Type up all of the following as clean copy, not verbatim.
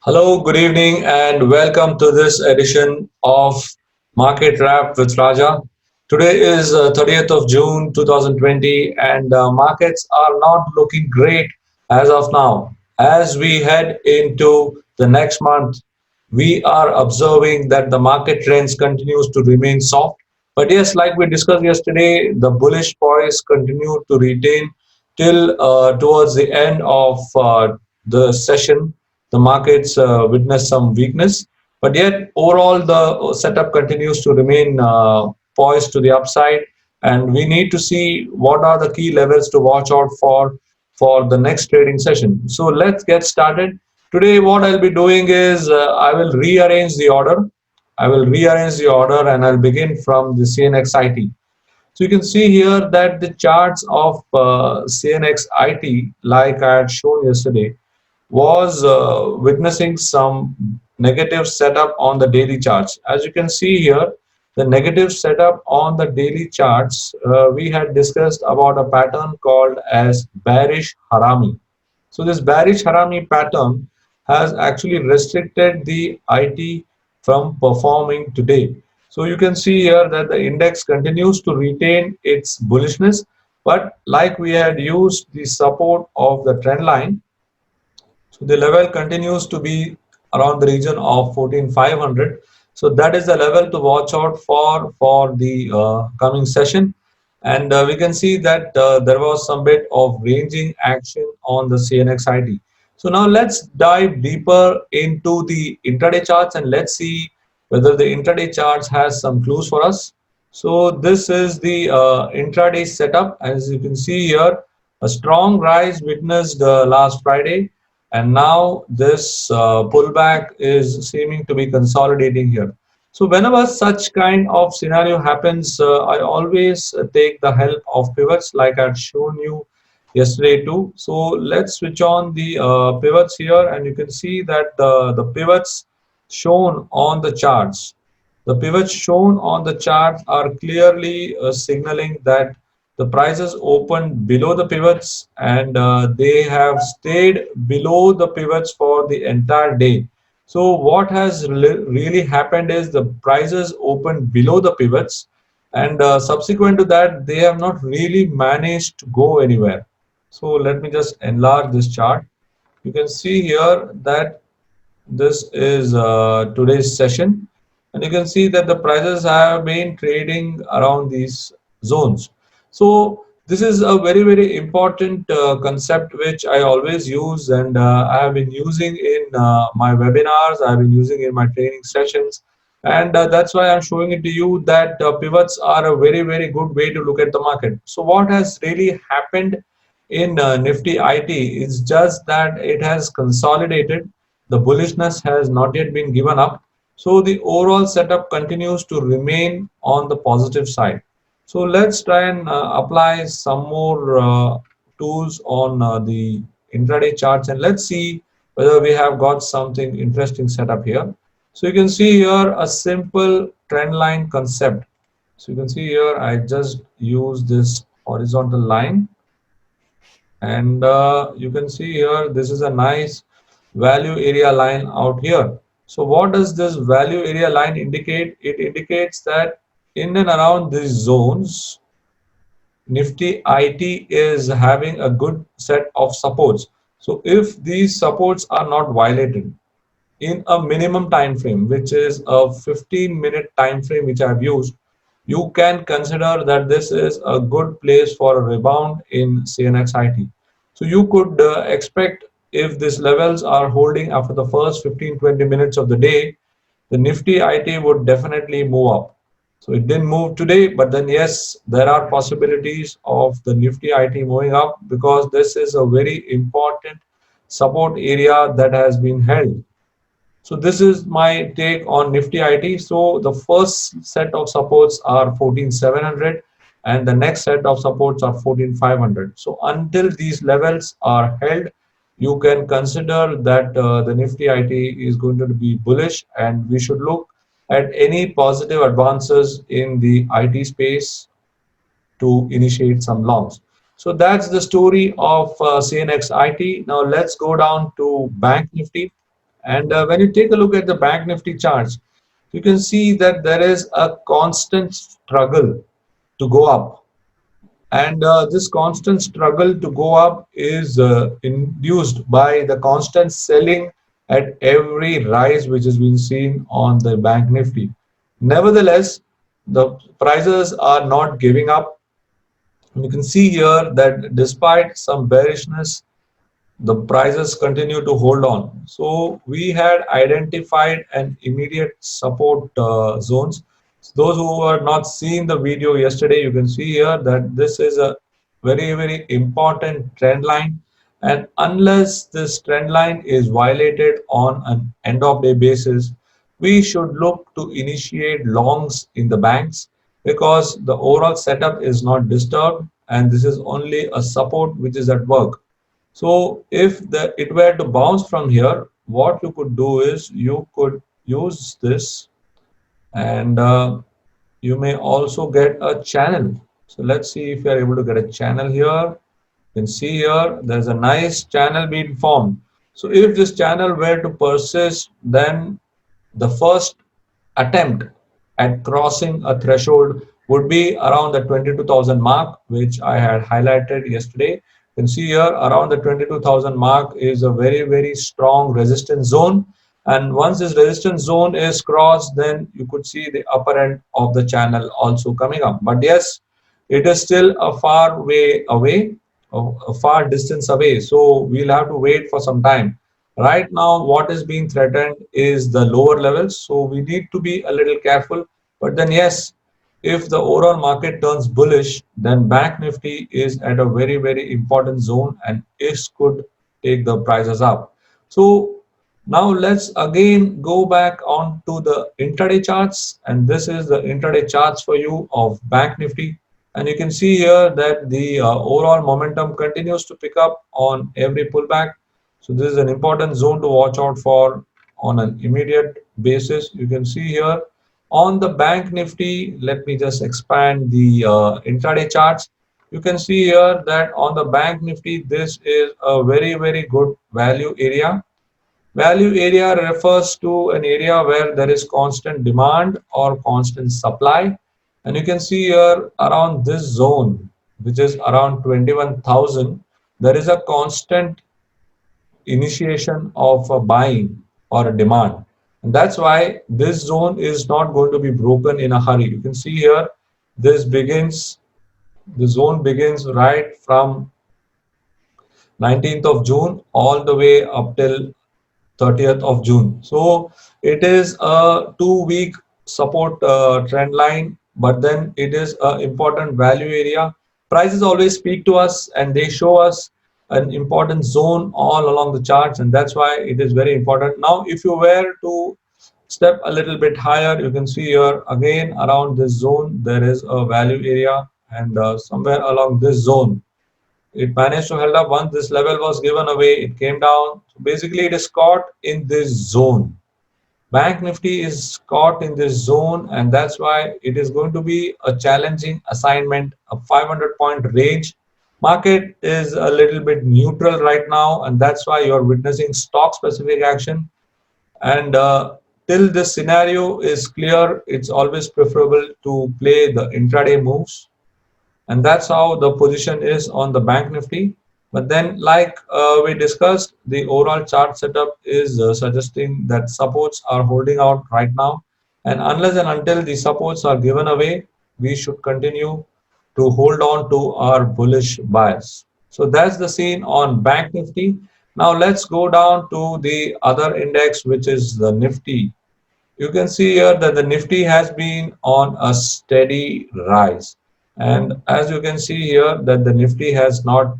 Hello, good evening, and welcome to this edition of Market Wrap with Raja. Today is 30th of June 2020, and markets are not looking great as of now. As we head into the next month, we are observing that the market trends continues to remain soft. But yes, like we discussed yesterday, the bullish poise continue to retain till towards the end of the session. The markets witness some weakness, but yet overall the setup continues to remain poised to the upside, and we need to see what are the key levels to watch out for the next trading session. So let's get started. Today, what I'll be doing is I will rearrange the order. I will rearrange the order and I'll begin from the CNX IT. So you can see here that the charts of CNX IT, like I had shown yesterday, was witnessing some negative setup on the daily charts. As you can see here, the negative setup on the daily charts, we had discussed about a pattern called as bearish harami. So this bearish harami pattern has actually restricted the IT from performing today. So you can see here that the index continues to retain its bullishness, but like we had used the support of the trend line, so the level continues to be around the region of 14,500. So that is the level to watch out for the coming session. And we can see that there was some bit of ranging action on the CNX ID. So now let's dive deeper into the intraday charts and let's see whether the intraday charts has some clues for us. So this is the intraday setup. As you can see here, a strong rise witnessed last Friday, and now this pullback is seeming to be consolidating here. So whenever such kind of scenario happens, I always take the help of pivots like I'd shown you yesterday too. So let's switch on the pivots here, and you can see that the pivots shown on the charts, the pivots shown on the chart are clearly signaling that the prices opened below the pivots, and they have stayed below the pivots for the entire day. So what has really happened is the prices opened below the pivots, and subsequent to that they have not really managed to go anywhere. So let me just enlarge this chart. You can see here that this is today's session, and you can see that the prices have been trading around these zones. So this is a very important concept which I always use, and I have been using in my webinars, I have been using in my training sessions, and that's why I'm showing it to you that pivots are a very good way to look at the market. So what has really happened in Nifty IT is just that it has consolidated. The bullishness has not yet been given up. So the overall setup continues to remain on the positive side. So let's try and apply some more tools on the intraday charts, and let's see whether we have got something interesting set up here. So you can see here a simple trend line concept. So you can see here I just use this horizontal line, and you can see here this is a nice value area line out here. So what does this value area line indicate? It indicates that in and around these zones, Nifty IT is having a good set of supports. So if these supports are not violated in a minimum time frame, which is a 15-minute time frame which I've used, you can consider that this is a good place for a rebound in CNX IT. So you could expect, if these levels are holding after the first 15-20 minutes of the day, the Nifty IT would definitely move up. So it didn't move today, but then yes, there are possibilities of the Nifty IT moving up because this is a very important support area that has been held. So this is my take on Nifty IT. So the first set of supports are 14,700 and the next set of supports are 14,500. So until these levels are held, you can consider that the Nifty IT is going to be bullish, and we should look at any positive advances in the IT space to initiate some longs. So that's the story of CNX IT. Now let's go down to Bank Nifty, And when you take a look at the Bank Nifty charts, you can see that there is a constant struggle to go up. And this constant struggle to go up is induced by the constant selling at every rise which has been seen on the Bank Nifty. Nevertheless, the prices are not giving up. You can see here that despite some bearishness, the prices continue to hold on. So we had identified an immediate support zones. Those who are not seeing the video yesterday, you can see here that this is a very important trend line. And unless this trend line is violated on an end of day basis, we should look to initiate longs in the banks because the overall setup is not disturbed and this is only a support which is at work. So if it were to bounce from here, what you could do is you could use this, and you may also get a channel. So let's see if you are able to get a channel here. You can see here there's a nice channel being formed. So if this channel were to persist, then the first attempt at crossing a threshold would be around the 22,000 mark, which I had highlighted yesterday. You can see here around the 22,000 mark is a very strong resistance zone. And once this resistance zone is crossed, then you could see the upper end of the channel also coming up. But yes, it is still a far way away, a far distance away. So we'll have to wait for some time. Right now, what is being threatened is the lower levels, so we need to be a little careful. But then, yes, if the overall market turns bullish, then Bank Nifty is at a very important zone and is could take the prices up. So now let's again go back on to the intraday charts, and this is the intraday charts for you of Bank Nifty. And you can see here that the overall momentum continues to pick up on every pullback. So this is an important zone to watch out for on an immediate basis. You can see here on the Bank Nifty, let me just expand the intraday charts. You can see here that on the Bank Nifty, this is a very good value area. Value area refers to an area where there is constant demand or constant supply. And you can see here around this zone, which is around 21,000, there is a constant initiation of a buying or a demand. And that's why this zone is not going to be broken in a hurry. You can see here, the zone begins right from 19th of June all the way up till 30th of June. So it is a 2 week support trend line, but then it is an important value area. Prices always speak to us and they show us an important zone all along the charts, and that's why it is very important. Now, if you were to step a little bit higher, you can see here again around this zone there is a value area, and somewhere along this zone it managed to hold up. Once this level was given away, it came down. So basically, it is caught in this zone. Bank Nifty is caught in this zone, and that's why it is going to be a challenging assignment. A 500-point range. Market is a little bit neutral right now, and that's why you're witnessing stock specific action. And till this scenario is clear, it's always preferable to play the intraday moves, and that's how the position is on the Bank Nifty. But then, like we discussed, the overall chart setup is suggesting that supports are holding out right now, and unless and until the supports are given away, we should continue to hold on to our bullish bias. So that's the scene on Bank Nifty. Now let's go down to the other index, which is the Nifty. You can see here that the Nifty has been on a steady rise. And as you can see here that the Nifty has not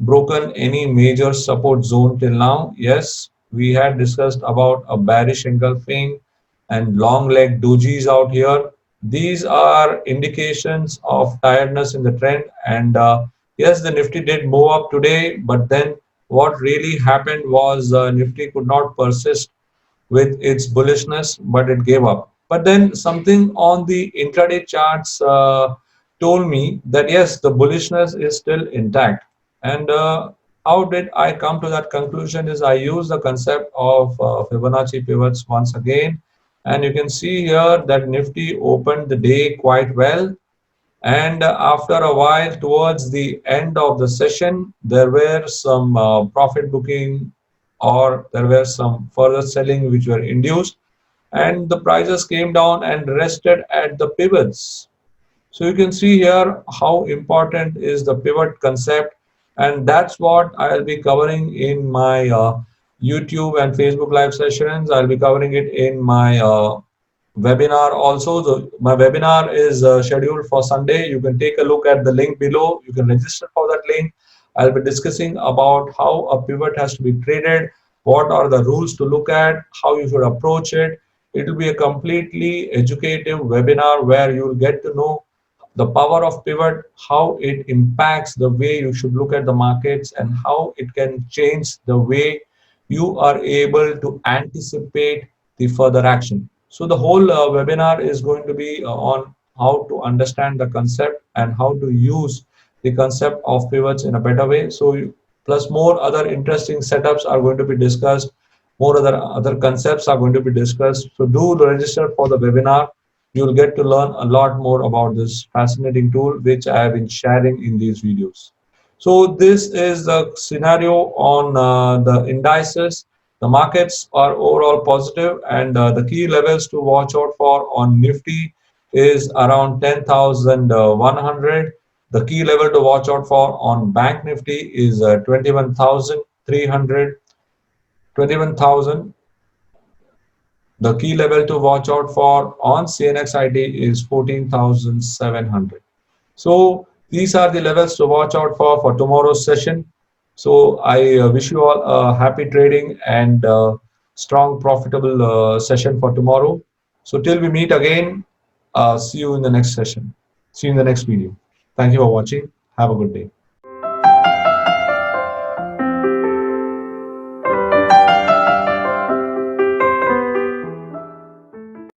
broken any major support zone till now. Yes, we had discussed about a bearish engulfing and long leg dojis out here. These are indications of tiredness in the trend. And yes, the Nifty did move up today, but then what really happened was Nifty could not persist with its bullishness, but it gave up. But then something on the intraday charts told me that yes, the bullishness is still intact. And How did I come to that conclusion? Is I use the concept of Fibonacci pivots once again, and you can see here that Nifty opened the day quite well, and after a while, towards the end of the session, there were some profit booking or there were some further selling which were induced, and the prices came down and rested at the pivots. So you can see here how important is the pivot concept, and that's what I'll be covering in my YouTube and Facebook live sessions. I'll be covering it in my webinar also. My webinar is scheduled for Sunday. You can take a look at the link below. You can register for that link. I'll be discussing about how a pivot has to be traded, what are the rules to look at, how you should approach it. It will be a completely educative webinar where you'll get to know the power of pivot, how it impacts the way you should look at the markets, and how it can change the way you are able to anticipate the further action. So the whole webinar is going to be on how to understand the concept and how to use the concept of pivots in a better way. Plus more other interesting setups are going to be discussed. More other concepts are going to be discussed. So do register for the webinar. You'll get to learn a lot more about this fascinating tool which I have been sharing in these videos. So this is the scenario on the indices. The markets are overall positive, and the key levels to watch out for on Nifty is around 10,100. The key level to watch out for on Bank Nifty is 21,300. 21,000. The key level to watch out for on CNX ID is 14,700. So these are the levels to watch out for tomorrow's session. So I wish you all a happy trading and strong profitable session for tomorrow. So till we meet again, see you in the next session. See you in the next video. Thank you for watching. Have a good day.